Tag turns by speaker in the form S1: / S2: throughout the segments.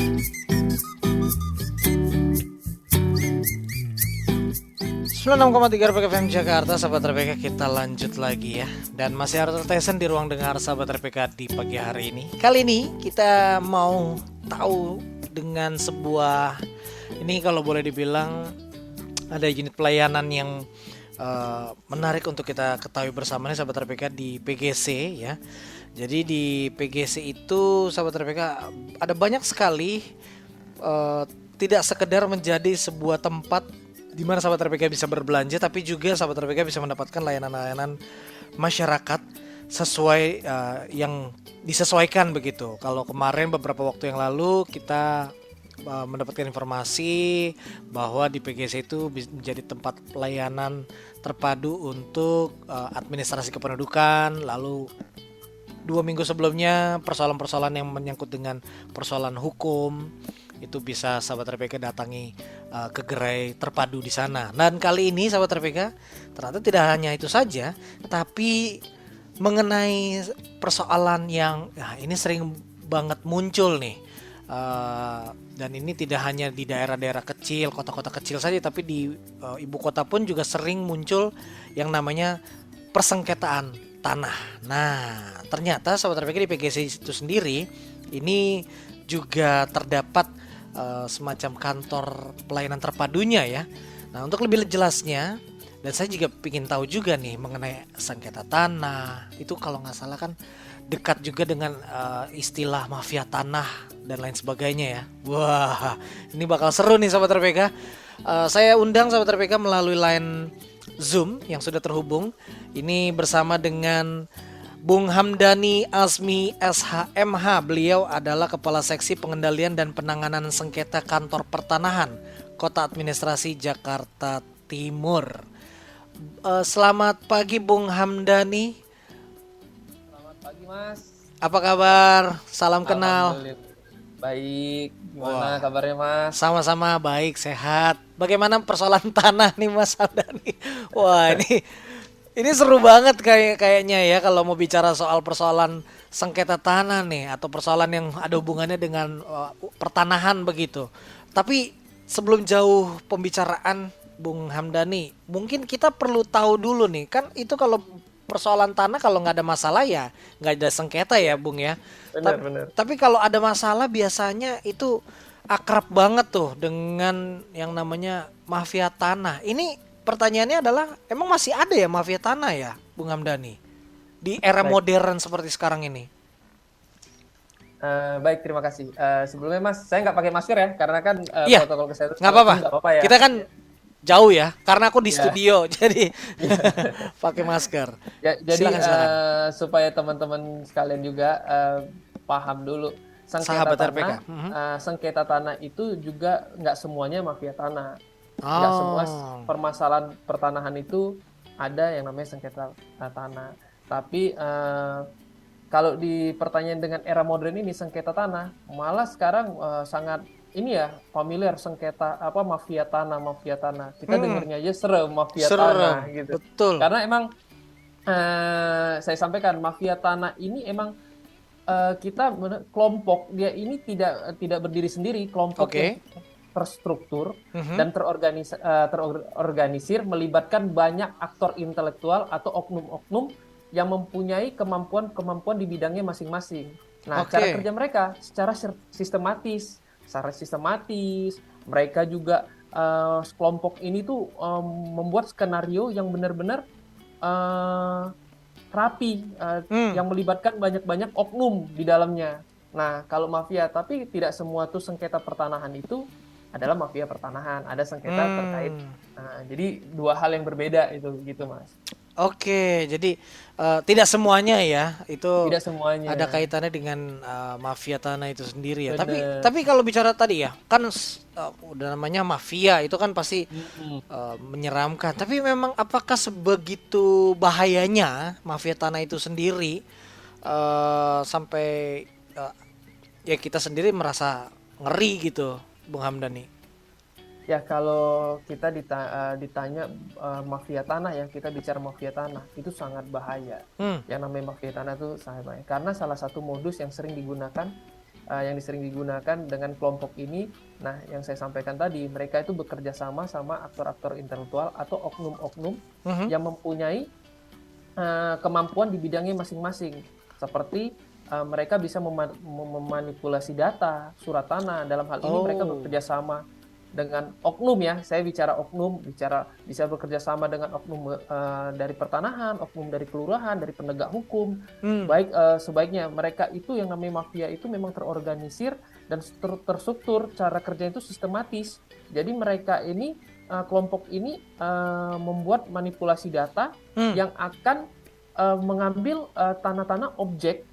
S1: 96,3 RPK FM Jakarta, sahabat RPK, kita lanjut lagi ya. Dan masih harus tertesan di ruang dengar sahabat RPK di pagi hari ini. Kali ini kita mau tahu dengan sebuah, ini kalau boleh dibilang ada unit pelayanan yang menarik untuk kita ketahui bersama nih sahabat RPK di PGC ya. Jadi di PGC itu sahabat RPK ada banyak sekali, tidak sekedar menjadi sebuah tempat di mana sahabat RPK bisa berbelanja, tapi juga sahabat RPK bisa mendapatkan layanan-layanan masyarakat sesuai yang disesuaikan begitu. Kalau kemarin beberapa waktu yang lalu kita mendapatkan informasi bahwa di PGC itu menjadi tempat pelayanan terpadu untuk administrasi kependudukan. Lalu 2 minggu sebelumnya persoalan-persoalan yang menyangkut dengan persoalan hukum itu bisa sahabat RPK datangi ke gerai terpadu di sana. Dan kali ini sahabat RPK ternyata tidak hanya itu saja, tapi mengenai persoalan yang ini sering banget muncul nih. Dan ini tidak hanya di daerah-daerah kecil, kota-kota kecil saja, tapi di ibu kota pun juga sering muncul yang namanya persengketaan tanah. Nah, ternyata sahabat RPK di PGC itu sendiri ini juga terdapat semacam kantor pelayanan terpadunya ya. Nah, untuk lebih jelasnya, dan saya juga ingin tahu juga nih mengenai sengketa tanah. Itu kalau nggak salah kan dekat juga dengan istilah mafia tanah dan lain sebagainya ya. Wah, ini bakal seru nih sahabat RPK. Saya undang sahabat RPK melalui line Zoom yang sudah terhubung. Ini bersama dengan Bung Hamdani Azmi SHMH. Beliau adalah Kepala Seksi Pengendalian dan Penanganan Sengketa Kantor Pertanahan Kota Administrasi Jakarta Timur. Selamat pagi Bung Hamdani.
S2: Selamat pagi Mas.
S1: Apa kabar? Salam kenal.
S2: Baik. Gimana kabarnya Mas?
S1: Sama-sama baik, sehat. Bagaimana persoalan tanah nih Mas Hamdani? Wah, ini seru banget kayaknya ya kalau mau bicara soal persoalan sengketa tanah nih, atau persoalan yang ada hubungannya dengan pertanahan begitu. Tapi sebelum jauh pembicaraan Bung Hamdani, mungkin kita perlu tahu dulu nih, kan itu kalau persoalan tanah kalau nggak ada masalah ya nggak ada sengketa ya Bung ya.
S2: Benar.
S1: Tapi kalau ada masalah biasanya itu akrab banget tuh dengan yang namanya mafia tanah. Ini pertanyaannya adalah, emang masih ada ya mafia tanah ya, Bung Hamdani, di era modern seperti sekarang ini?
S2: Baik, terima kasih. Sebelumnya Mas, saya nggak pakai masker ya, karena kan protokol kesehatan.
S1: Nggak apa-apa ya. Kita kan jauh ya, karena aku di studio, jadi pakai masker.
S2: Ya, jadi
S1: silakan.
S2: supaya teman-teman sekalian juga paham dulu, sengketa tanah itu juga nggak semuanya mafia tanah. Nggak semua permasalahan pertanahan itu ada yang namanya sengketa tanah. Tapi kalau di pertanyaan dengan era modern ini, sengketa tanah malah sekarang sangat ini ya, familiar sengketa mafia tanah. Kita dengarnya aja serem, mafia tanah gitu.
S1: Betul.
S2: Karena emang saya sampaikan, mafia tanah ini emang kita kelompok dia ini tidak berdiri sendiri, kelompok yang terstruktur dan terorganisir, melibatkan banyak aktor intelektual atau oknum-oknum yang mempunyai kemampuan di bidangnya masing-masing. Nah, cara kerja mereka secara sistematis, mereka juga kelompok ini tuh membuat skenario yang benar-benar rapi, yang melibatkan banyak-banyak oknum di dalamnya. Nah, kalau mafia, tapi tidak semua tuh sengketa pertanahan itu adalah mafia pertanahan, ada sengketa terkait. Nah, jadi dua hal yang berbeda itu gitu Mas.
S1: Oke, jadi tidak semuanya ya, itu
S2: tidak semuanya
S1: ada kaitannya dengan mafia tanah itu sendiri ya. Tapi kalau bicara tadi ya, kan udah namanya mafia itu kan pasti menyeramkan. Tapi memang apakah sebegitu bahayanya mafia tanah itu sendiri sampai ya kita sendiri merasa ngeri gitu, Bung Hamdani?
S2: Ya, kalau kita ditanya mafia tanah ya, kita bicara mafia tanah, itu sangat bahaya. Yang namanya mafia tanah itu sangat bahaya. Karena salah satu modus yang sering digunakan yang sering digunakan dengan kelompok ini. Nah, yang saya sampaikan tadi, mereka itu bekerja sama sama aktor-aktor intelektual atau oknum-oknum yang mempunyai kemampuan di bidangnya masing-masing. Seperti mereka bisa memanipulasi data, surat tanah. Dalam hal ini mereka bekerja sama dengan oknum ya, saya bicara oknum, bisa bekerja sama dengan oknum dari pertanahan, oknum dari kelurahan, dari penegak hukum. Baik sebaiknya mereka itu yang namanya mafia itu memang terorganisir dan terstruktur, cara kerja itu sistematis. Jadi mereka ini kelompok ini membuat manipulasi data yang akan mengambil tanah-tanah objek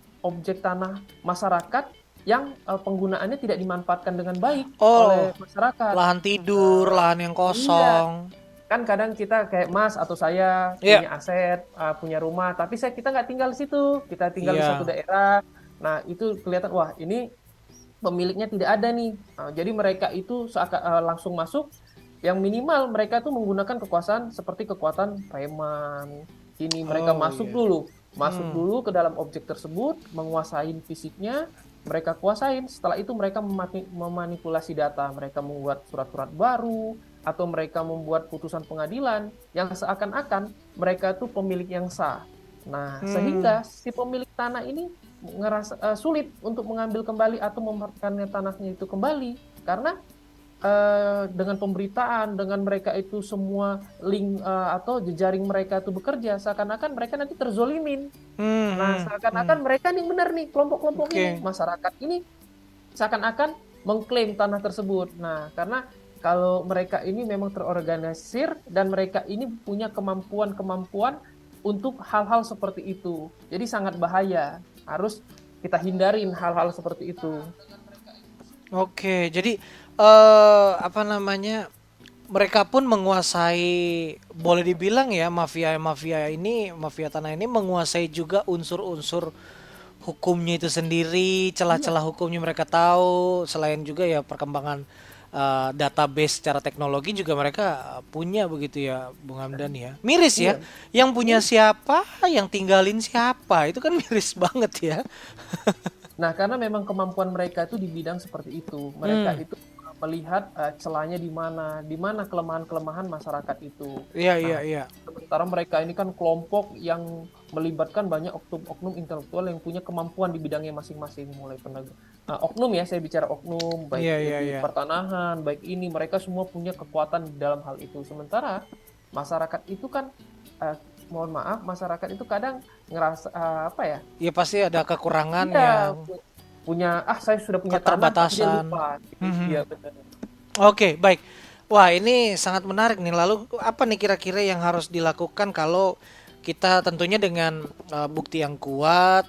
S2: tanah masyarakat yang penggunaannya tidak dimanfaatkan dengan baik oleh masyarakat.
S1: Lahan tidur, lahan yang kosong.
S2: Iya. Kan kadang kita kayak Mas atau saya punya aset, punya rumah, tapi kita nggak tinggal di situ, kita tinggal di satu daerah. Nah itu kelihatan, wah ini pemiliknya tidak ada nih. Jadi mereka itu langsung masuk, yang minimal mereka itu menggunakan kekuasaan seperti kekuatan preman. Ini mereka masuk dulu ke dalam objek tersebut, menguasai fisiknya, mereka kuasain. Setelah itu mereka memanipulasi data, mereka membuat surat-surat baru atau mereka membuat putusan pengadilan yang seakan-akan mereka itu pemilik yang sah. Nah, sehingga si pemilik tanah ini ngerasa sulit untuk mengambil kembali atau memanfaatkan tanahnya itu kembali karena dengan pemberitaan, dengan mereka itu semua link atau jejaring mereka itu bekerja, seakan-akan mereka nanti terzolimin. Nah, seakan-akan mereka nih benar nih, kelompok-kelompok ini, masyarakat ini seakan-akan mengklaim tanah tersebut. Nah, karena kalau mereka ini memang terorganisir dan mereka ini punya kemampuan untuk hal-hal seperti itu. Jadi sangat bahaya, harus kita hindarin hal-hal seperti itu.
S1: Oke, jadi mereka pun menguasai, boleh dibilang ya, mafia tanah ini menguasai juga unsur-unsur hukumnya itu sendiri, celah-celah hukumnya mereka tahu, selain juga ya perkembangan database secara teknologi juga mereka punya begitu ya, Bung Hamdan ya. Miris ya, yang punya siapa, yang tinggalin siapa, itu kan miris banget ya.
S2: Nah, karena memang kemampuan mereka itu di bidang seperti itu. Mereka itu melihat celahnya di mana kelemahan-kelemahan masyarakat itu.
S1: Iya.
S2: Sementara mereka ini kan kelompok yang melibatkan banyak oknum-oknum intelektual yang punya kemampuan di bidangnya masing-masing, mulai penegak oknum ya, saya bicara oknum, baik di pertanahan, baik ini, mereka semua punya kekuatan di dalam hal itu. Sementara masyarakat itu kan mohon maaf, masyarakat itu kadang ngerasa apa ya?
S1: Iya, pasti ada kekurangan yang
S2: punya saya sudah punya
S1: keterbatasan.
S2: Iya, benar.
S1: Oke, baik. Wah, ini sangat menarik nih. Lalu apa nih kira-kira yang harus dilakukan kalau kita tentunya dengan bukti yang kuat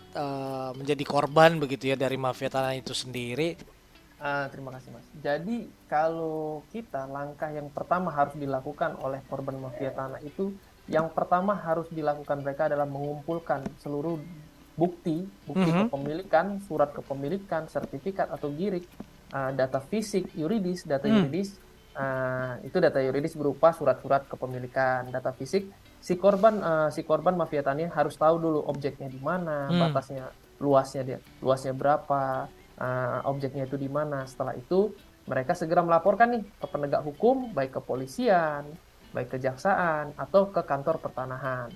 S1: menjadi korban begitu ya dari mafia tanah itu sendiri?
S2: Terima kasih, Mas. Jadi kalau kita, langkah yang pertama harus dilakukan oleh korban mafia tanah itu, yang pertama harus dilakukan mereka adalah mengumpulkan seluruh bukti kepemilikan, surat kepemilikan, sertifikat atau girik, data fisik, yuridis, data yuridis, itu data yuridis berupa surat-surat kepemilikan, data fisik. Si korban mafia tanah harus tahu dulu objeknya di mana, batasnya, luasnya berapa, objeknya itu di mana. Setelah itu mereka segera melaporkan nih ke penegak hukum, baik kepolisian, baik kejaksaan atau ke kantor pertanahan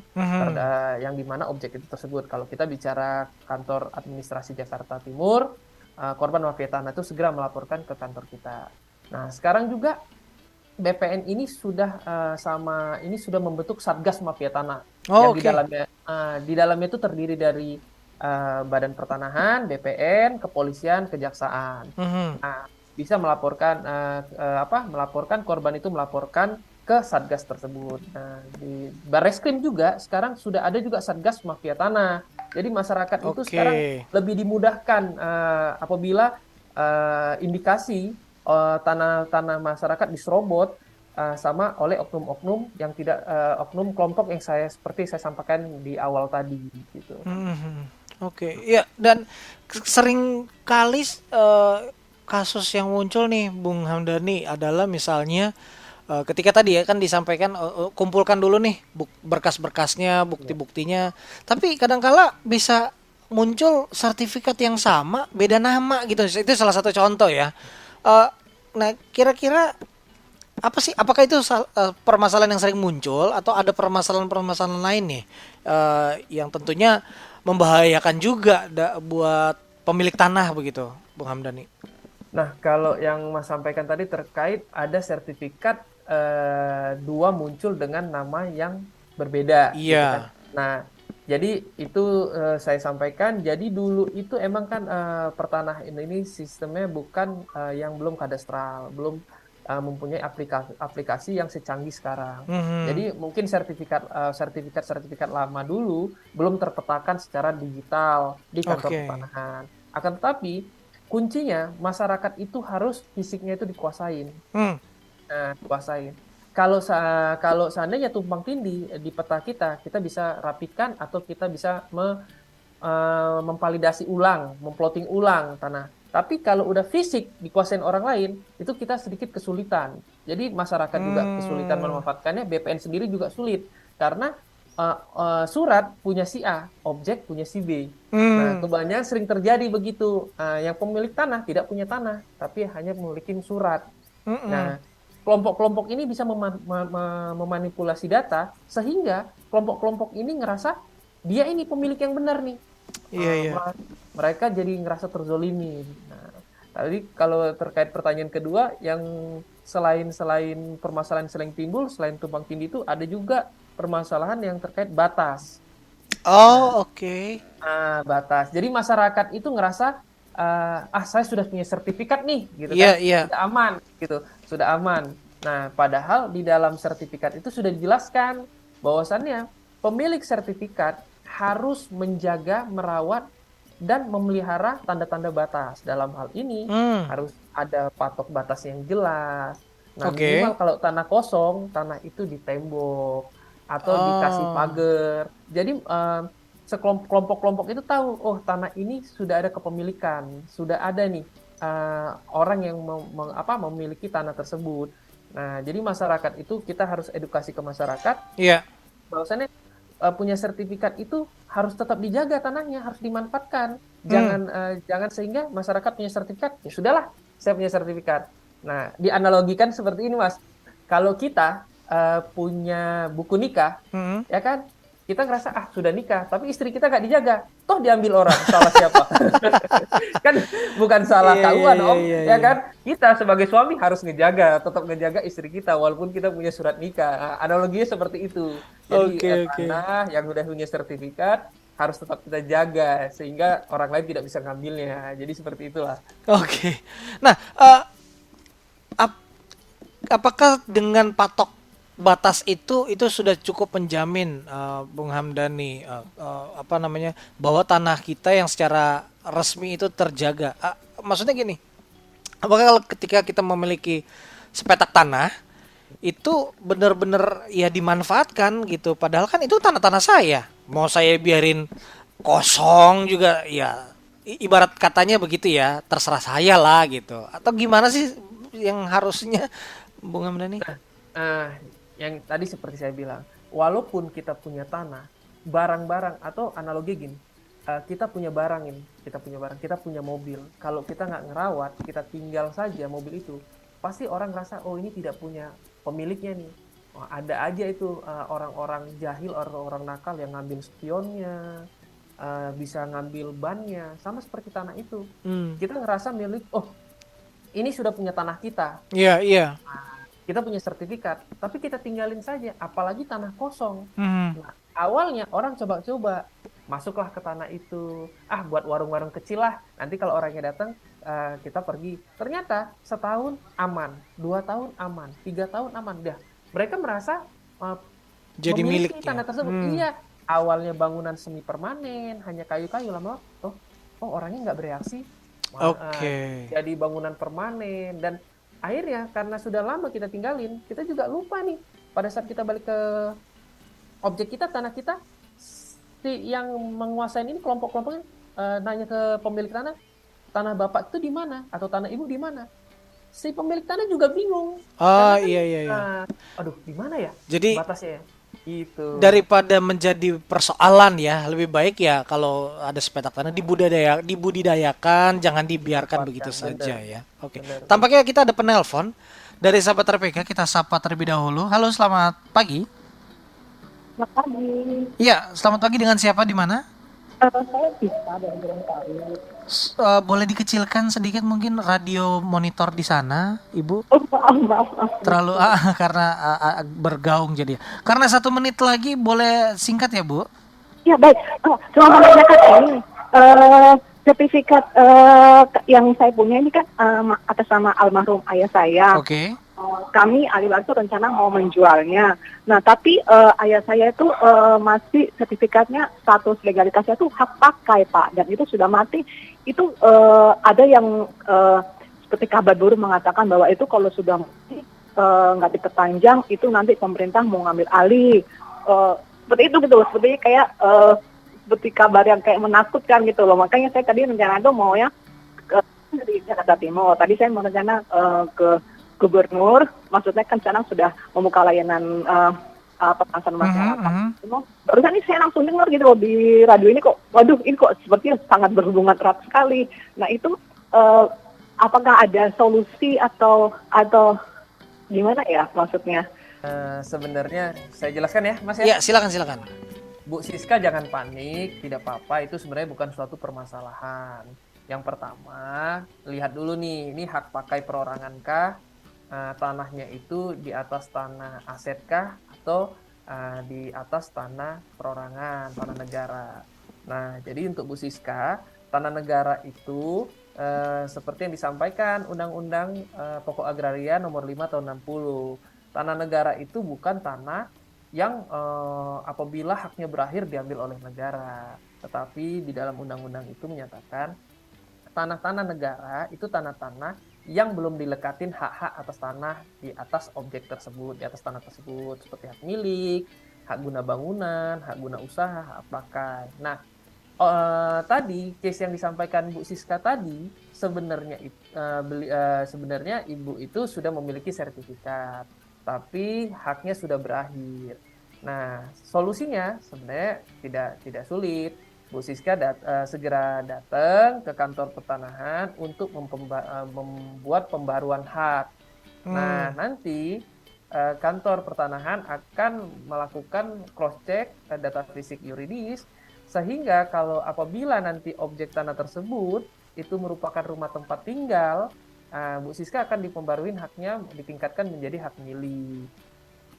S2: yang dimana objek itu tersebut. Kalau kita bicara kantor administrasi Jakarta Timur, korban mafia tanah itu segera melaporkan ke kantor kita. Nah, sekarang juga BPN ini sudah sudah membentuk Satgas Mafia Tanah yang di dalamnya itu terdiri dari Badan Pertanahan, BPN, kepolisian, kejaksaan. Nah, bisa melaporkan korban itu melaporkan ke Satgas tersebut. Nah, di Barreskrim juga sekarang sudah ada juga Satgas Mafia Tanah. Jadi masyarakat itu sekarang lebih dimudahkan apabila indikasi tanah masyarakat diserobot sama oleh oknum-oknum yang tidak oknum kelompok yang seperti saya sampaikan di awal tadi gitu.
S1: Oke, ya, dan sering kali kasus yang muncul nih Bung Hamdani adalah misalnya ketika tadi ya kan disampaikan kumpulkan dulu nih berkas-berkasnya, bukti-buktinya. Tapi kadangkala bisa muncul sertifikat yang sama, beda nama gitu. Itu salah satu contoh ya. Eh, nah, kira-kira apa sih? Apakah itu permasalahan yang sering muncul atau ada permasalahan-permasalahan lain nih yang tentunya membahayakan juga buat pemilik tanah begitu, Bung Hamdani?
S2: Nah, kalau yang Mas sampaikan tadi terkait ada sertifikat dua muncul dengan nama yang berbeda, gitu kan.
S1: Iya.
S2: Nah, jadi itu saya sampaikan. Jadi dulu itu emang kan pertanahan ini sistemnya bukan yang belum kadastral, belum mempunyai aplikasi yang secanggih sekarang.
S1: Mhm.
S2: Jadi mungkin sertifikat lama dulu belum terpetakan secara digital di kantor
S1: Oke.
S2: pertanahan. Akan tetapi kuncinya masyarakat itu harus fisiknya itu dikuasain.
S1: Hmm.
S2: Nah, dikuasain. Kalau seandainya tumpang tindih di peta kita, kita bisa rapikan atau kita bisa memvalidasi ulang, memplotting ulang tanah. Tapi kalau udah fisik dikuasain orang lain, itu kita sedikit kesulitan. Jadi masyarakat juga kesulitan
S1: Hmm.
S2: memanfaatkannya, BPN sendiri juga sulit karena surat punya si A, objek punya si B. Nah,
S1: Hmm.
S2: kebanyakan sering terjadi begitu. Yang pemilik tanah tidak punya tanah, tapi hanya memiliki surat.
S1: Mm-mm.
S2: Nah, kelompok-kelompok ini bisa memanipulasi data sehingga kelompok-kelompok ini ngerasa dia ini pemilik yang benar nih.
S1: Iya, iya.
S2: Mereka jadi ngerasa terzolimi. Nah, tadi kalau terkait pertanyaan kedua, yang selain permasalahan selain timbul, selain tumpang tindih itu ada juga permasalahan yang terkait batas. Nah,
S1: Oh, oke.
S2: batas. Jadi masyarakat itu ngerasa saya sudah punya sertifikat nih, gitu
S1: Iya,
S2: kan,
S1: iya.
S2: sudah aman, gitu, sudah aman. Nah, padahal di dalam sertifikat itu sudah dijelaskan bahwasannya pemilik sertifikat harus menjaga, merawat, dan memelihara tanda-tanda batas. Dalam hal ini
S1: Hmm.
S2: harus ada patok batas yang jelas. Nah,
S1: Oke.
S2: minimal kalau tanah kosong, tanah itu ditembok atau dikasih
S1: Oh.
S2: pagar. Jadi kelompok-kelompok itu tahu, oh tanah ini sudah ada kepemilikan, sudah ada nih orang yang memiliki tanah tersebut. Nah, jadi masyarakat itu kita harus edukasi ke masyarakat
S1: Iya.
S2: bahwasannya punya sertifikat itu harus tetap dijaga tanahnya, harus dimanfaatkan.
S1: Hmm.
S2: Jangan sehingga masyarakat punya sertifikat, ya sudahlah, saya punya sertifikat. Nah, dianalogikan seperti ini, Mas. Kalau kita punya buku nikah,
S1: Hmm.
S2: ya kan? Kita ngerasa sudah nikah, tapi istri kita nggak dijaga, toh diambil orang, salah siapa? Kan bukan salah
S1: Iya, iya,
S2: KUA
S1: iya,
S2: dong,
S1: iya,
S2: ya
S1: iya.
S2: kan? Kita sebagai suami harus tetap ngejaga istri kita walaupun kita punya surat nikah. Nah, analoginya seperti itu. Jadi
S1: Oke, oke.
S2: tanah yang udah punya sertifikat harus tetap kita jaga sehingga orang lain tidak bisa ngambilnya. Jadi seperti itulah.
S1: Oke. Nah, ap- apakah dengan patok batas itu sudah cukup menjamin Bung Hamdani apa namanya bahwa tanah kita yang secara resmi itu terjaga? Maksudnya gini, apakah kalau ketika kita memiliki sepetak tanah itu benar-benar ya dimanfaatkan gitu? Padahal kan itu tanah-tanah saya. Mau saya biarin kosong juga ya ibarat katanya begitu ya, terserah saya lah gitu. Atau gimana sih yang harusnya Bung Hamdani?
S2: Nah, yang tadi seperti saya bilang, walaupun kita punya tanah, barang-barang atau analogi gini, kita punya barang ini, kita punya mobil. Kalau kita nggak ngerawat, kita tinggal saja mobil itu, pasti orang ngerasa, oh ini tidak punya pemiliknya nih. Wah, ada aja itu orang-orang jahil, orang-orang nakal yang ngambil spionnya, bisa ngambil bannya, sama seperti tanah itu.
S1: Hmm.
S2: Kita ngerasa milik, oh ini sudah punya tanah kita,
S1: Iya, iya.
S2: kita punya sertifikat, tapi kita tinggalin saja, apalagi tanah kosong.
S1: Hmm.
S2: Nah, awalnya orang coba-coba, masuklah ke tanah itu, buat warung-warung kecil lah, nanti kalau orangnya datang, kita pergi. Ternyata setahun aman, 2 tahun aman, 3 tahun aman, dah. Mereka merasa
S1: Jadi
S2: memiliki
S1: miliknya.
S2: tanah tersebut.
S1: Hmm.
S2: Iya, awalnya bangunan semi permanen, hanya kayu-kayu, lama-lama, oh orangnya nggak bereaksi,
S1: Oke.
S2: jadi bangunan permanen, dan akhirnya karena sudah lama kita tinggalin, kita juga lupa nih pada saat kita balik ke objek kita, tanah kita, si yang menguasai ini kelompok-kelompoknya nanya ke pemilik tanah bapak itu di mana atau tanah ibu di mana. Si pemilik tanah juga bingung
S1: Ah,
S2: karena kan
S1: iya, iya, iya.
S2: aduh di mana ya
S1: Jadi
S2: batasnya ya. Itu.
S1: Daripada menjadi persoalan ya, lebih baik ya kalau ada sepetak tanah dibudidayakan, jangan dibiarkan begitu
S2: Tempatkan,
S1: saja
S2: bener,
S1: ya. Oke.
S2: bener, bener.
S1: Tampaknya kita ada penelpon dari sahabat RPK, kita sapa terlebih dahulu. Halo, selamat pagi.
S3: Selamat pagi.
S1: Iya, selamat pagi, dengan siapa di mana?
S3: Saya Tisa dari Gorontalo.
S1: Boleh dikecilkan sedikit mungkin radio monitor di sana, Ibu?
S3: Oh, maaf.
S1: Terlalu karena bergaung jadi. Karena 1 menit lagi boleh singkat ya, Bu?
S3: Ya, baik. Cuma menanyakan ini. Sertifikat yang saya punya ini kan atas nama almarhum ayah saya.
S1: Oke.
S3: Kami ahli waris rencana mau menjualnya. Nah, tapi ayah saya itu masih sertifikatnya, status legalitasnya itu hak pakai, Pak. Dan itu sudah mati. Itu ada yang seperti kabar baru mengatakan bahwa itu kalau sudah mati nggak diperpanjang, itu nanti pemerintah mau ngambil alih. Seperti itu gitu, seperti kayak seperti kabar yang kayak menakutkan gitu loh. Makanya saya tadi rencana itu mau ya ke di Jakarta Timur. Tadi saya mau rencana ke gubernur, maksudnya kan sekarang sudah membuka layanan pertasan masyarakat. Barusan ini saya langsung dengar gitu loh di radio ini kok, waduh ini kok sepertinya sangat berhubungan erat sekali. Nah itu apakah ada solusi atau gimana ya maksudnya?
S2: Sebenarnya saya jelaskan ya, Mas ya.
S1: Iya, silakan.
S2: Bu Siska jangan panik, tidak apa-apa, itu sebenarnya bukan suatu permasalahan. Yang pertama, lihat dulu nih, ini hak pakai perorangankah? Tanahnya itu di atas tanah asetkah atau di atas tanah perorangan, tanah negara. Nah, jadi untuk Bu Siska, tanah negara itu seperti yang disampaikan Undang-Undang Pokok Agraria Nomor 5 Tahun 60. Tanah negara itu bukan tanah yang apabila haknya berakhir diambil oleh negara. Tetapi di dalam undang-undang itu menyatakan tanah-tanah negara itu tanah-tanah yang belum dilekatin hak-hak atas tanah di atas objek tersebut, di atas tanah tersebut, seperti hak milik, hak guna bangunan, hak guna usaha, hak pakai. Nah, tadi case yang disampaikan Bu Siska tadi sebenarnya ibu itu sudah memiliki sertifikat, tapi haknya sudah berakhir. Nah, solusinya sebenarnya tidak sulit. Bu Siska segera datang ke kantor pertanahan untuk membuat pembaruan hak. Nah, nanti kantor pertanahan akan melakukan cross check data fisik yuridis, sehingga apabila nanti objek tanah tersebut itu merupakan rumah tempat tinggal, Bu Siska akan dipembaruin haknya, ditingkatkan menjadi hak milik.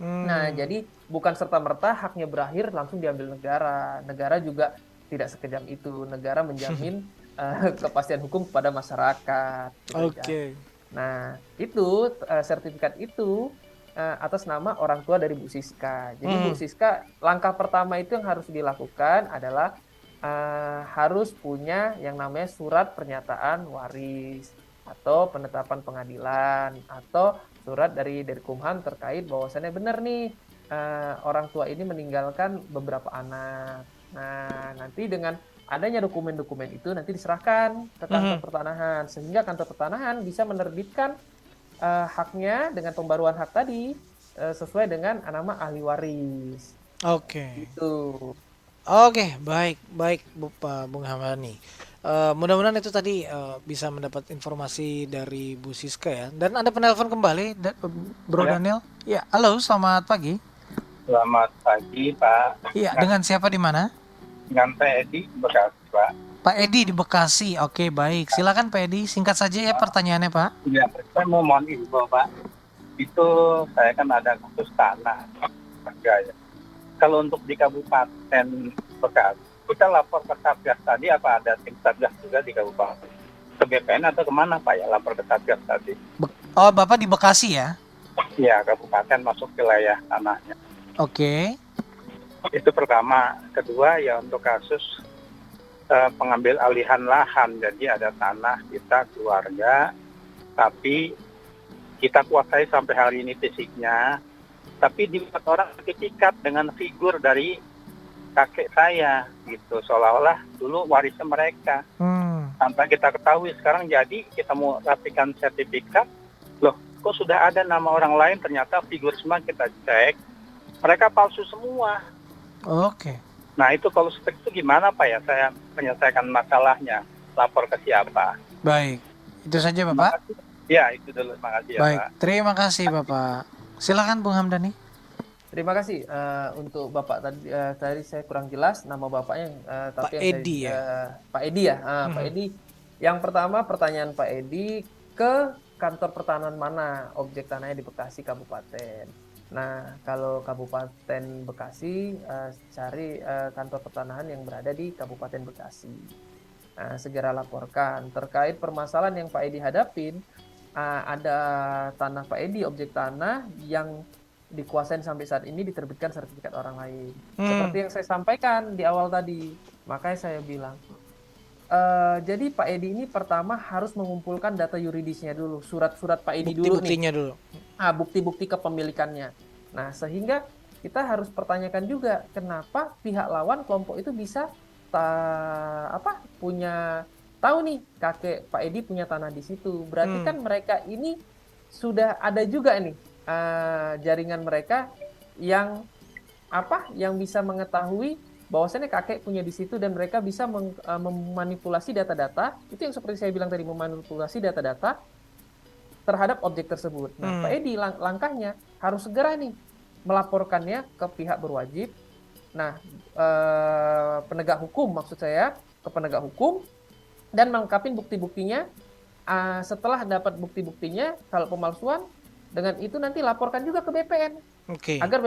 S2: Nah, jadi bukan serta-merta haknya berakhir langsung diambil negara. Negara juga tidak sekejam itu. Negara menjamin kepastian hukum kepada masyarakat.
S1: Oke.
S2: Nah, itu sertifikat itu atas nama orang tua dari Bu Siska. Jadi Bu Siska, langkah pertama itu yang harus dilakukan adalah harus punya yang namanya surat pernyataan waris atau penetapan pengadilan atau surat dari Kumham terkait bahwasannya benar nih orang tua ini meninggalkan beberapa anak. Nah, nanti dengan adanya dokumen-dokumen itu nanti diserahkan ke kantor pertanahan, sehingga kantor pertanahan bisa menerbitkan haknya dengan pembaruan hak tadi sesuai dengan nama ahli waris.
S1: Oke.
S2: Itu.
S1: Oke, baik Pak Bung Hamani. Mudah-mudahan itu tadi bisa mendapat informasi dari Bu Siska ya. Dan ada penelpon kembali, Bro Daniel. Ya, halo, selamat pagi.
S4: Selamat pagi, Pak.
S1: Iya, dengan siapa di mana?
S4: Dengan Pak Edi di Bekasi, Pak.
S1: Pak Edi di Bekasi. Oke, baik. Silakan Pak Edi, singkat saja ya pertanyaannya, Pak.
S4: Ya, saya mau mohon info, Pak. Itu saya kan ada khusus tanah harga ya. Kalau untuk di Kabupaten Bekasi, kita lapor ke Satgas tadi, apa ada tim Satgas juga di Kabupaten? Ke BPN atau kemana, Pak, ya lapor ke Satgas tadi?
S1: Oh, Bapak di Bekasi ya?
S4: Iya, Kabupaten masuk wilayah tanahnya.
S1: Oke.
S4: Itu pertama. Kedua ya untuk kasus pengambil alihan lahan. Jadi ada tanah kita keluarga, tapi kita kuasai sampai hari ini fisiknya, tapi dibuat orang sertifikat dengan figur dari kakek saya gitu, seolah-olah dulu warisnya mereka. Tanpa kita ketahui, sekarang jadi kita mau rapikan sertifikat, loh kok sudah ada nama orang lain, ternyata figur semua kita cek mereka palsu semua.
S1: Oke.
S4: Nah itu kalau seperti itu gimana Pak ya saya menyelesaikan masalahnya? Lapor ke siapa?
S1: Baik. Itu saja Bapak.
S4: Ya itu dulu, terima kasih ya
S1: Baik.
S4: Pak.
S1: Terima kasih Bapak. Silakan Bung Hamdani.
S2: Terima kasih untuk Bapak tadi saya kurang jelas nama Bapaknya tapi
S1: Pak
S2: yang
S1: Edi
S2: saya,
S1: ya?
S2: Pak Edi ya. Pak Edi. Yang pertama pertanyaan Pak Edi, ke kantor pertanahan mana objek tanahnya di Bekasi Kabupaten. Nah, kalau Kabupaten Bekasi cari kantor pertanahan yang berada di Kabupaten Bekasi. Nah, segera laporkan terkait permasalahan yang Pak Edi hadapin. Ada tanah Pak Edi, objek tanah yang dikuasain sampai saat ini diterbitkan sertifikat orang lain. Seperti yang saya sampaikan di awal tadi, makanya saya bilang, jadi Pak Edi ini pertama harus mengumpulkan data yuridisnya dulu, surat-surat Pak Edi dulu nih.
S1: Bukti-buktinya dulu.
S2: Bukti-bukti kepemilikannya. Nah, sehingga kita harus pertanyakan juga kenapa pihak lawan kelompok itu bisa punya tahu nih kakek Pak Edi punya tanah di situ. Berarti kan mereka ini sudah ada juga nih jaringan mereka yang yang bisa mengetahui bahwasannya kakek punya di situ dan mereka bisa memanipulasi data-data. Itu yang seperti saya bilang tadi, memanipulasi data-data terhadap objek tersebut. Nah, Pak Edi langkahnya harus segera nih melaporkannya ke pihak berwajib. Nah, penegak hukum maksud saya, ke penegak hukum dan melengkapi bukti-buktinya. Setelah dapat bukti-buktinya, kalau pemalsuan, dengan itu nanti laporkan juga ke BPN. Agar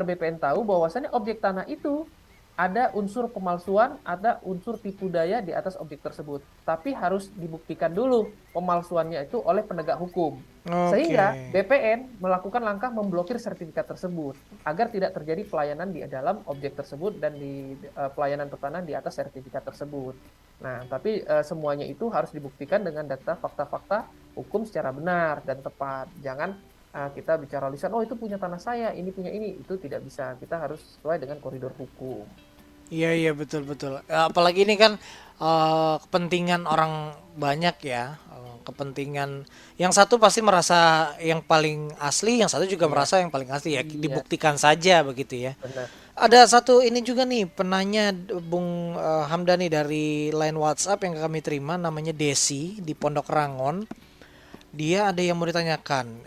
S2: BPN tahu bahwasannya objek tanah itu ada unsur pemalsuan, ada unsur tipu daya di atas objek tersebut. Tapi harus dibuktikan dulu pemalsuannya itu oleh penegak hukum. Sehingga BPN melakukan langkah memblokir sertifikat tersebut agar tidak terjadi pelayanan di dalam objek tersebut dan di pelayanan pertanahan di atas sertifikat tersebut. Nah, tapi semuanya itu harus dibuktikan dengan data fakta-fakta hukum secara benar dan tepat. Jangan kita bicara lisan, oh itu punya tanah saya, ini punya ini, itu tidak bisa. Kita harus sesuai dengan koridor hukum.
S1: Iya betul. Apalagi ini kan kepentingan orang banyak ya, kepentingan yang satu pasti merasa yang paling asli, yang satu juga merasa yang paling asli ya. Dibuktikan saja begitu ya.
S2: Benar.
S1: Ada satu ini juga nih penanya Bung Hamdani dari line WhatsApp yang kami terima, namanya Desi di Pondok Rangon. Dia ada yang mau ditanyakan.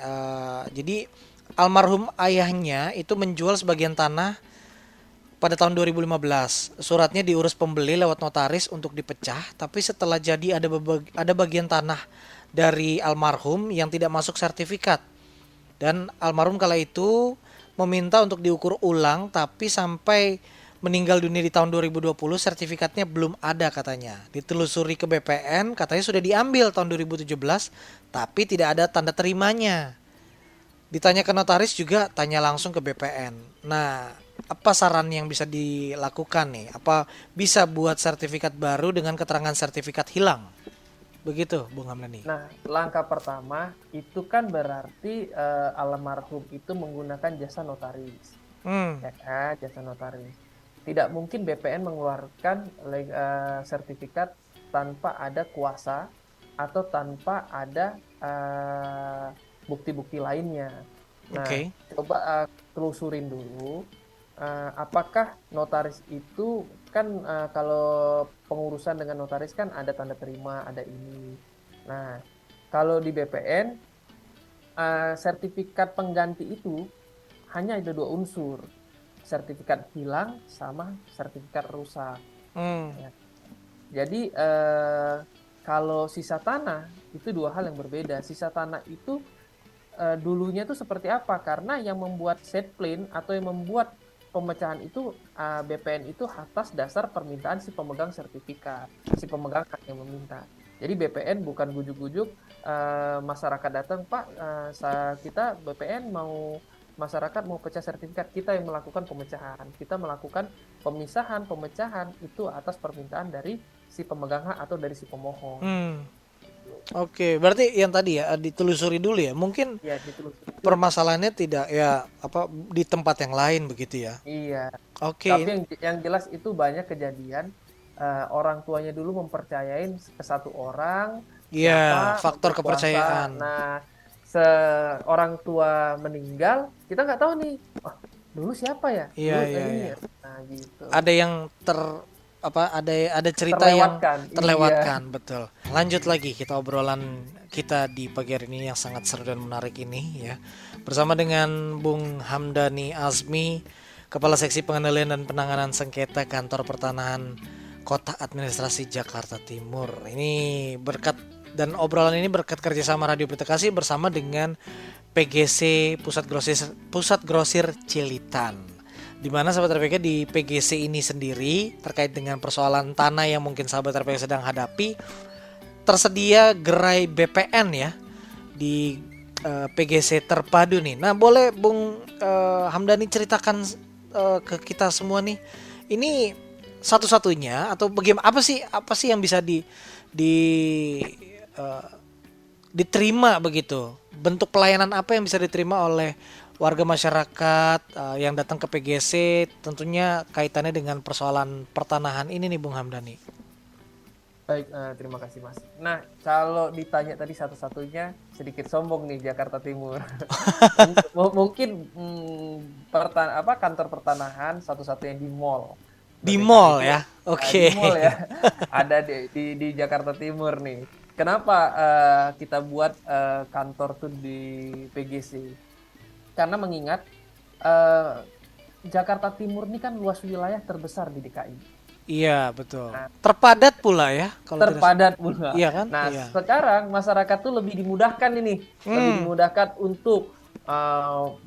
S1: Jadi almarhum ayahnya itu menjual sebagian tanah pada tahun 2015. Suratnya diurus pembeli lewat notaris untuk dipecah, tapi setelah jadi ada bagian tanah dari almarhum yang tidak masuk sertifikat. Dan almarhum kala itu meminta untuk diukur ulang, tapi sampai meninggal dunia di tahun 2020 sertifikatnya belum ada katanya. Ditelusuri ke BPN, katanya sudah diambil tahun 2017, tapi tidak ada tanda terimanya. Ditanya ke notaris juga tanya langsung ke BPN. Nah, apa saran yang bisa dilakukan nih? Apa bisa buat sertifikat baru dengan keterangan sertifikat hilang? Begitu, Bung Hamdani.
S2: Nah, langkah pertama itu kan berarti almarhum itu menggunakan jasa notaris. Ya, jasa notaris. Tidak mungkin BPN mengeluarkan sertifikat tanpa ada kuasa atau tanpa ada bukti-bukti lainnya. Nah, coba telusurin dulu apakah notaris itu kan kalau pengurusan dengan notaris kan ada tanda terima, ada ini. Nah, kalau di BPN sertifikat pengganti itu hanya ada 2 unsur. Sertifikat hilang sama sertifikat rusak. Ya. Jadi kalau sisa tanah itu 2 hal yang berbeda. Sisa tanah itu dulunya itu seperti apa? Karena yang membuat set plan atau yang membuat pemecahan itu BPN itu atas dasar permintaan si pemegang sertifikat, si pemegang hak yang meminta. Jadi BPN bukan gujuk-gujuk masyarakat datang, Pak, kita BPN masyarakat mau pecah sertifikat, kita yang melakukan pemecahan. Kita melakukan pemecahan itu atas permintaan dari si pemegang hak atau dari si pemohon.
S1: Oke, berarti yang tadi ya ditelusuri dulu ya. Mungkin
S2: ya, ditelusuri.
S1: Permasalahannya tidak ya di tempat yang lain begitu ya.
S2: Iya.
S1: Oke.
S2: Tapi yang jelas itu banyak kejadian orang tuanya dulu mempercayain ke satu orang.
S1: Iya, faktor kepercayaan.
S2: Nah, seorang tua meninggal, kita nggak tahu nih dulu siapa ya?
S1: Iya,
S2: Dulu
S1: iya,
S2: ini
S1: iya.
S2: ya? Nah, gitu.
S1: Ada yang ada cerita yang
S2: Terlewatkan.
S1: terlewatkan, betul. Lanjut lagi kita obrolan kita di pagi hari ini yang sangat seru dan menarik ini ya. Bersama dengan Bung Hamdani Azmi, Kepala Seksi Pengendalian dan Penanganan Sengketa Kantor Pertanahan Kota Administrasi Jakarta Timur. Ini berkat dan obrolan ini berkat kerjasama Radio Pelita Kasih bersama dengan PGC Pusat Grosir Cilitan. Di mana sahabat RPK di PGC ini sendiri terkait dengan persoalan tanah yang mungkin sahabat RPK sedang hadapi, tersedia gerai BPN ya di PGC terpadu nih. Nah, boleh Bung Hamdani ceritakan ke kita semua nih, ini satu-satunya atau bagaimana, apa sih yang bisa diterima begitu, bentuk pelayanan apa yang bisa diterima oleh warga masyarakat yang datang ke PGC, tentunya kaitannya dengan persoalan pertanahan ini nih Bung Hamdani.
S2: Baik, terima kasih Mas. Nah, kalau ditanya tadi satu-satunya, sedikit sombong nih Jakarta Timur. Mungkin kantor pertanahan satu-satunya di mall.
S1: Di mall ya, oke.
S2: Di mall ya, ada di Jakarta Timur nih. Kenapa kita buat kantor tuh di PGC? Karena mengingat Jakarta Timur ini kan luas wilayah terbesar di DKI.
S1: Iya, betul. Nah, terpadat pula ya.
S2: Terpadat pula.
S1: Iya kan?
S2: Nah,
S1: iya.
S2: Sekarang masyarakat tuh lebih dimudahkan ini. Lebih dimudahkan untuk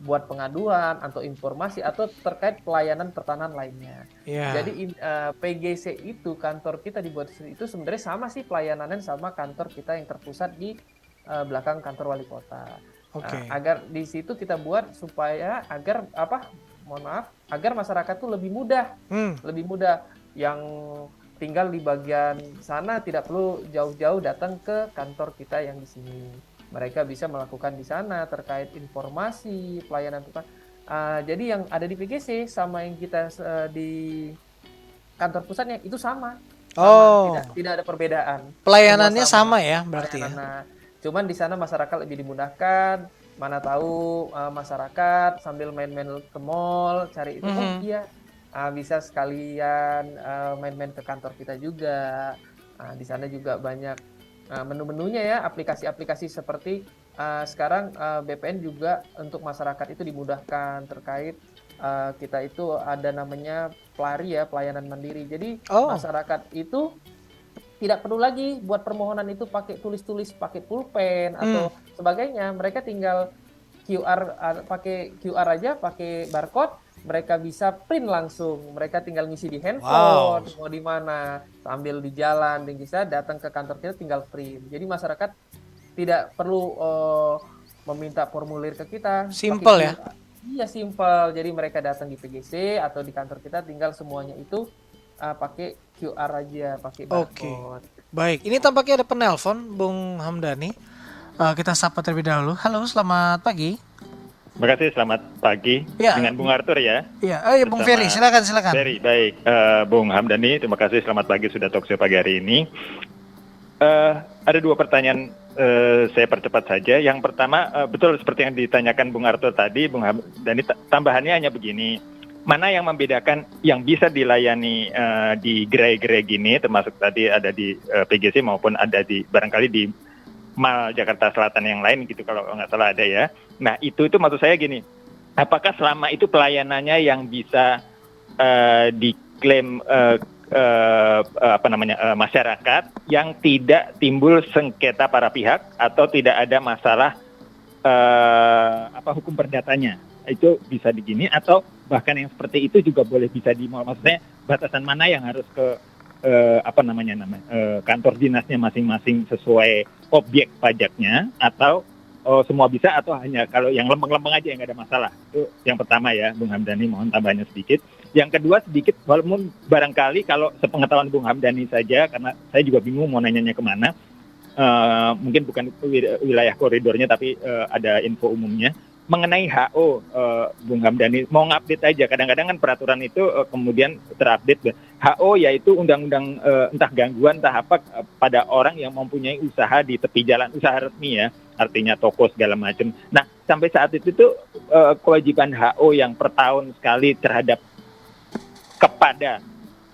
S2: buat pengaduan atau informasi atau terkait pelayanan pertanahan lainnya.
S1: Yeah.
S2: Jadi PGC itu, kantor kita dibuat itu sebenarnya sama sih pelayanannya sama kantor kita yang terpusat di belakang kantor wali kota.
S1: Okay.
S2: Agar di situ kita buat supaya agar masyarakat tuh lebih mudah, yang tinggal di bagian sana tidak perlu jauh-jauh datang ke kantor kita yang di sini. Mereka bisa melakukan di sana terkait informasi pelayanan tukang. Jadi yang ada di PGC sama yang kita di kantor pusatnya itu sama. Tidak ada perbedaan.
S1: Pelayanannya sama ya berarti ya.
S2: Cuman di sana masyarakat lebih dimudahkan. Mana tahu masyarakat sambil main-main ke mall cari itu, bisa sekalian main-main ke kantor kita juga. Di sana juga banyak menu-menunya ya, aplikasi-aplikasi seperti sekarang BPN juga untuk masyarakat itu dimudahkan terkait kita itu ada namanya PLARI ya, pelayanan mandiri. Jadi masyarakat itu tidak perlu lagi buat permohonan itu pakai tulis-tulis, pakai pulpen atau sebagainya. Mereka tinggal pakai QR aja, pakai barcode, mereka bisa print langsung. Mereka tinggal ngisi di handphone, mau di mana, sambil di jalan, dan bisa datang ke kantor kita tinggal print. Jadi masyarakat tidak perlu meminta formulir ke kita.
S1: Simple ya?
S2: Iya, simple. Jadi mereka datang di PGC atau di kantor kita tinggal semuanya itu pakai QR aja, pakai barcode.
S1: Baik, ini tampaknya ada penelpon Bung Hamdani. Kita sapa terlebih dahulu. Halo, selamat pagi.
S5: Terima kasih, selamat pagi.
S1: Ya.
S5: Dengan Bung Arthur ya.
S1: Iya, Bung Ferry, silakan.
S5: Ferry, baik. Bung Hamdani, terima kasih, selamat pagi sudah talk show pagi hari ini. Ada dua pertanyaan, saya percepat saja. Yang pertama, betul seperti yang ditanyakan Bung Arthur tadi, Bung Hamdani, tambahannya hanya begini. Mana yang membedakan yang bisa dilayani di gerai-gerai gini, termasuk tadi ada di PGC maupun ada di barangkali di Mall Jakarta Selatan yang lain gitu kalau nggak salah ada ya. Nah itu maksud saya gini, apakah selama itu pelayanannya yang bisa diklaim masyarakat yang tidak timbul sengketa para pihak atau tidak ada masalah hukum perdatanya? Itu bisa begini, atau bahkan yang seperti itu juga boleh bisa di mall. Maksudnya batasan mana yang harus ke kantor dinasnya masing-masing sesuai objek pajaknya, atau semua bisa, atau hanya kalau yang lempeng-lempeng aja yang nggak ada masalah. Itu yang pertama ya, Bung Hamdani, mohon tambahannya sedikit. Yang kedua sedikit, walaupun barangkali kalau sepengetahuan Bung Hamdani saja, karena saya juga bingung mau nanyanya kemana, mungkin bukan wilayah koridornya tapi ada info umumnya. mengenai HO, Bung Hamdani, mau ngupdate aja. Kadang-kadang kan peraturan itu kemudian terupdate. HO yaitu undang-undang entah gangguan, entah apa pada orang yang mempunyai usaha di tepi jalan, usaha resmi ya, artinya toko segala macam. Nah, sampai saat itu tuh kewajiban HO yang per tahun sekali terhadap kepada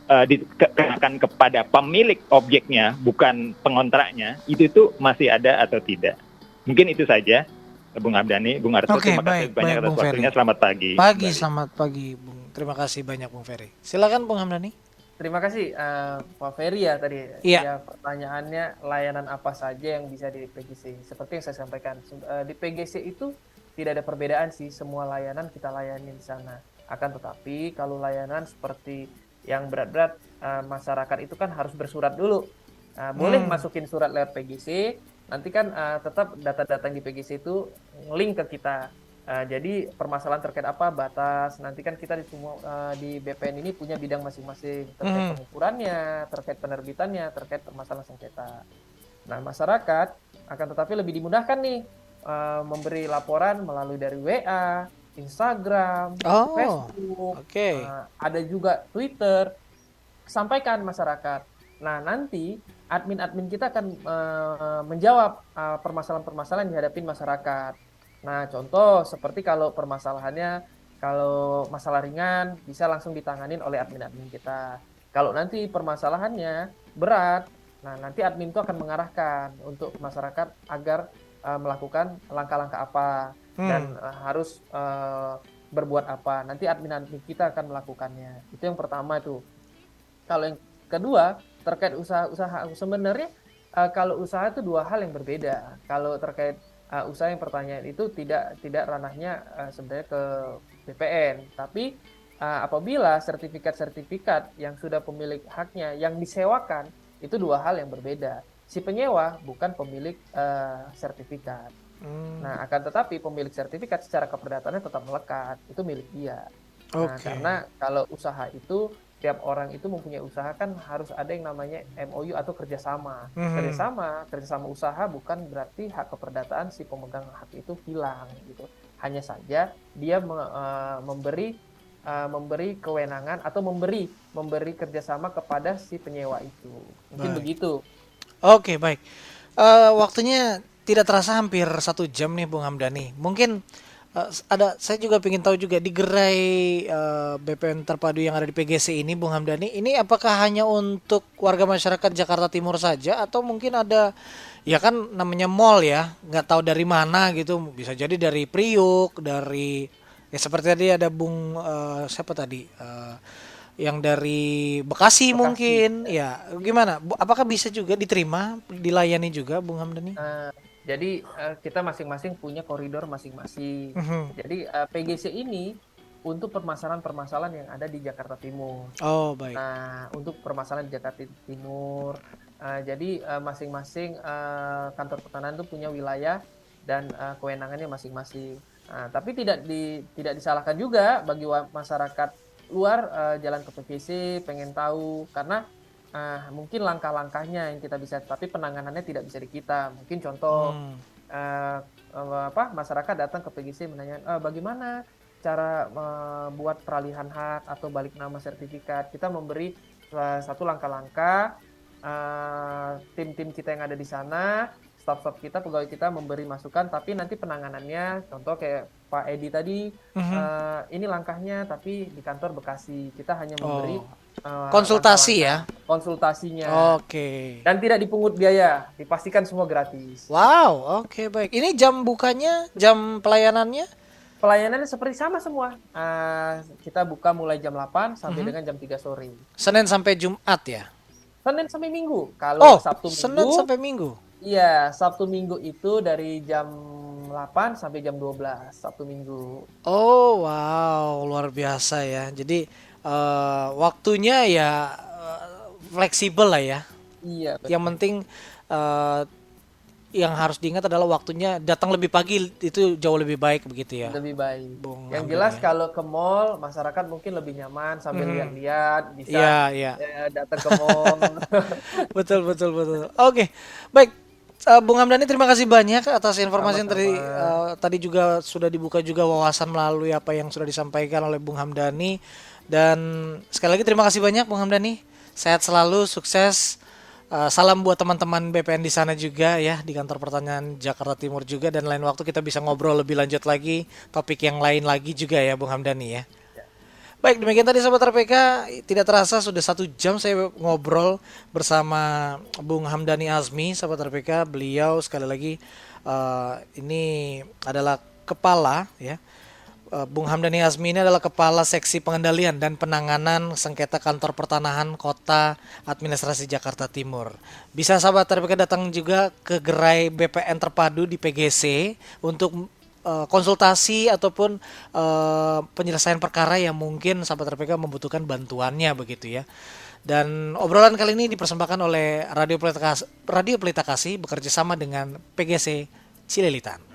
S5: dikenakan kepada pemilik objeknya, bukan pengontraknya, itu tuh masih ada atau tidak? Mungkin itu saja. Bung Hamdani, Bung Arto, terima kasih banyak atas waktunya. Selamat pagi.
S1: Selamat pagi, Bung. Terima kasih banyak, Bung Ferry. Silakan, Bung Hamdani.
S2: Terima kasih, Pak Ferry ya tadi.
S1: Iya.
S2: Ya, pertanyaannya layanan apa saja yang bisa di PGC. Seperti yang saya sampaikan, di PGC itu tidak ada perbedaan sih. Semua layanan kita layani di sana. Akan tetapi kalau layanan seperti yang berat-berat, masyarakat itu kan harus bersurat dulu. Boleh masukin surat lewat PGC. Nanti kan tetap data-data di PGC itu link ke kita. Jadi permasalahan terkait apa, batas, nanti kan kita di BPN ini punya bidang masing-masing terkait pengukurannya, terkait penerbitannya, terkait permasalahan sengketa. Nah, masyarakat akan tetapi lebih dimudahkan nih memberi laporan melalui dari WA, Instagram, Facebook, ada juga Twitter. Sampaikan masyarakat. Nah, nanti admin-admin kita akan menjawab permasalahan-permasalahan yang dihadapi masyarakat. Nah, contoh seperti kalau permasalahannya, kalau masalah ringan bisa langsung ditanganin oleh admin-admin kita. Kalau nanti permasalahannya berat, nah nanti admin itu akan mengarahkan untuk masyarakat agar melakukan langkah-langkah apa dan harus berbuat apa. Nanti admin-admin kita akan melakukannya. Itu yang pertama tuh. Kalau yang kedua, terkait usaha sebenarnya kalau usaha itu dua hal yang berbeda. Kalau terkait usaha yang pertanyaan itu tidak ranahnya sebenarnya ke BPN, tapi apabila sertifikat-sertifikat yang sudah pemilik haknya yang disewakan itu dua hal yang berbeda. Si penyewa bukan pemilik sertifikat. Nah, akan tetapi pemilik sertifikat secara keperdatannya tetap melekat, itu milik dia. Nah, karena kalau usaha itu tiap orang itu mempunyai usaha kan harus ada yang namanya MOU atau kerjasama. Kerjasama usaha bukan berarti hak keperdataan si pemegang hak itu hilang gitu. Hanya saja dia memberi kewenangan atau memberi kerjasama kepada si penyewa itu. Mungkin begitu.
S1: Oke, baik. Waktunya tidak terasa hampir 1 jam nih, Bung Hamdani. Mungkin saya juga ingin tahu juga di gerai BPN terpadu yang ada di PGC ini, Bung Hamdani, ini apakah hanya untuk warga masyarakat Jakarta Timur saja atau mungkin ada, ya kan namanya mall ya, nggak tahu dari mana gitu, bisa jadi dari Priuk, dari ya seperti tadi ada Bung siapa tadi yang dari Bekasi mungkin, ya gimana? Apakah bisa juga diterima, dilayani juga, Bung Hamdani?
S2: Jadi kita masing-masing punya koridor masing-masing. Jadi PGC ini untuk permasalahan-permasalahan yang ada di Jakarta Timur.
S1: Oh, baik.
S2: Nah, untuk permasalahan di Jakarta Timur, jadi masing-masing kantor pertanahan itu punya wilayah dan kewenangannya masing-masing. Nah, tapi tidak disalahkan juga bagi masyarakat luar jalan ke PGC pengen tahu, karena mungkin langkah-langkahnya yang kita bisa, tapi penanganannya tidak bisa di kita. Mungkin contoh masyarakat datang ke PGC menanyakan bagaimana cara buat peralihan hak atau balik nama sertifikat. Kita memberi satu langkah-langkah, tim-tim kita yang ada di sana, staf-staf kita, pegawai kita memberi masukan, tapi nanti penanganannya, contoh kayak Pak Edi tadi, ini langkahnya, tapi di kantor Bekasi kita hanya memberi
S1: konsultasi ya,
S2: konsultasinya.
S1: Oke.
S2: Dan tidak dipungut biaya, dipastikan semua gratis.
S1: Wow, oke, baik. Ini jam bukanya, jam pelayanannya?
S2: Pelayanannya seperti sama semua. Kita buka mulai jam 8 sampai dengan jam 3 sore.
S1: Senin sampai Jumat ya?
S2: Senin sampai Minggu. Kalau Sabtu Minggu.
S1: Senin sampai Minggu.
S2: Iya, Sabtu Minggu itu dari jam 8 sampai jam 12 Sabtu Minggu.
S1: Oh, wow, luar biasa ya. Jadi waktunya ya fleksibel lah ya.
S2: Iya.
S1: Yang penting yang harus diingat adalah waktunya datang lebih pagi, itu jauh lebih baik begitu ya.
S2: Lebih baik.
S1: Bung
S2: yang
S1: Hamdani.
S2: Jelas kalau ke mall masyarakat mungkin lebih nyaman sambil lihat-lihat, bisa
S1: Iya.
S2: datang ke mall.
S1: Betul. Oke, baik. Bung Hamdani, terima kasih banyak atas informasi yang
S2: Sama-sama.
S1: tadi juga sudah dibuka juga wawasan melalui apa yang sudah disampaikan oleh Bung Hamdani. Dan sekali lagi terima kasih banyak Bung Hamdani. Sehat selalu, sukses. Salam buat teman-teman BPN di sana juga ya, di kantor pertanian Jakarta Timur juga. Dan lain waktu kita bisa ngobrol lebih lanjut lagi, topik yang lain lagi juga ya Bung Hamdani ya. Baik, demikian tadi Sobat RPK, tidak terasa sudah 1 jam saya ngobrol bersama Bung Hamdani Azmi, Sobat RPK. Beliau sekali lagi ini adalah kepala ya. Bung Hamdani Azmi ini adalah Kepala Seksi Pengendalian dan Penanganan Sengketa Kantor Pertanahan Kota Administrasi Jakarta Timur. Bisa Sahabat RPK datang juga ke gerai BPN terpadu di PGC untuk konsultasi ataupun penyelesaian perkara yang mungkin Sahabat RPK membutuhkan bantuannya begitu ya. Dan obrolan kali ini dipersembahkan oleh Radio Pelita Kasih bekerja sama dengan PGC Cililitan.